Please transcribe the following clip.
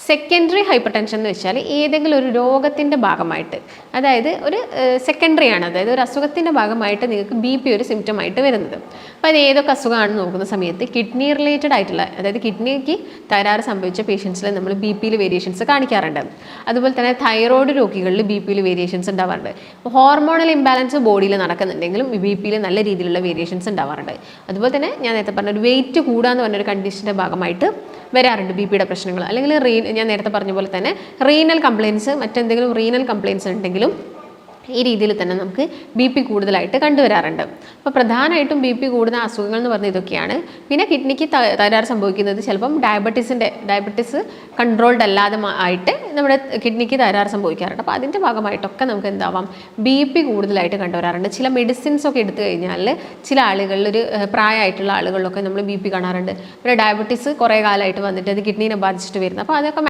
Secondary hyper tension എന്ന് വെച്ചാൽ ഏതെങ്കിലും ഒരു രോഗത്തിൻ്റെ ഭാഗമായിട്ട്, അതായത് ഒരു സെക്കൻഡറി ആണ്, അതായത് ഒരു അസുഖത്തിൻ്റെ ഭാഗമായിട്ട് നിങ്ങൾക്ക് ബി പി ഒരു സിംറ്റം ആയിട്ട് വരുന്നത്. അപ്പോൾ അത് ഏതൊക്കെ അസുഖമാണെന്ന് നോക്കുന്ന സമയത്ത് കിഡ്നി റിലേറ്റഡ് ആയിട്ടുള്ള, അതായത് കിഡ്നിക്ക് തകരാറ് സംഭവിച്ച പേഷ്യൻസിൽ നമ്മൾ ബി പിയിൽ വേരിയേഷൻസ് കാണിക്കാറുണ്ട്. അതുപോലെ തന്നെ തൈറോയ്ഡ് രോഗികളിൽ ബി പിയിൽ വേരിയേഷൻസ് ഉണ്ടാവാറുണ്ട്. ഹോർമോണൽ ഇംബാലൻസ് ബോഡിയിൽ നടക്കുന്നുണ്ടെങ്കിലും ബി പിയിൽ നല്ല രീതിയിലുള്ള വേരിയേഷൻസ് ഉണ്ടാവാറുണ്ട്. അതുപോലെ തന്നെ ഞാൻ നേരത്തെ പറഞ്ഞ ഒരു വെയിറ്റ് കൂടാന്ന് പറഞ്ഞൊരു കണ്ടീഷൻ്റെ ഭാഗമായിട്ട് വരാറുണ്ട് ബി പിയുടെ പ്രശ്നങ്ങൾ. അല്ലെങ്കിൽ ഞാൻ നേരത്തെ പറഞ്ഞ പോലെ തന്നെ റീനൽ കംപ്ലയിൻസ്, മറ്റെന്തെങ്കിലും റീനൽ കംപ്ലയിൻസ് ഉണ്ടെങ്കിലും ഈ രീതിയിൽ തന്നെ നമുക്ക് ബി പി കൂടുതലായിട്ട് കണ്ടുവരാറുണ്ട്. അപ്പോൾ പ്രധാനമായിട്ടും ബി പി കൂടുന്ന അസുഖങ്ങൾ എന്ന് പറഞ്ഞാൽ ഇതൊക്കെയാണ്. പിന്നെ കിഡ്നിക്ക് തകരാറ് സംഭവിക്കുന്നത് ചിലപ്പം ഡയബറ്റിസ് കൺട്രോൾഡ് അല്ലാതെ ആയിട്ട് നമ്മുടെ കിഡ്നിക്ക് തകരാറ് സംഭവിക്കാറുണ്ട്. അപ്പോൾ അതിൻ്റെ ഭാഗമായിട്ടൊക്കെ നമുക്ക് എന്താവാം, ബി പി കൂടുതലായിട്ട് കണ്ടുവരാറുണ്ട്. ചില മെഡിസിൻസ് ഒക്കെ എടുത്തു കഴിഞ്ഞാൽ ചില ആളുകളിൽ, ഒരു പ്രായമായിട്ടുള്ള ആളുകളിലൊക്കെ നമ്മൾ ബി പി കാണാറുണ്ട്. പിന്നെ ഡയബറ്റിസ് കുറേ കാലമായിട്ട് വന്നിട്ട് അത് കിഡ്നീനെ ബാധിച്ചിട്ട് വരുന്നത്. അപ്പോൾ അതൊക്കെ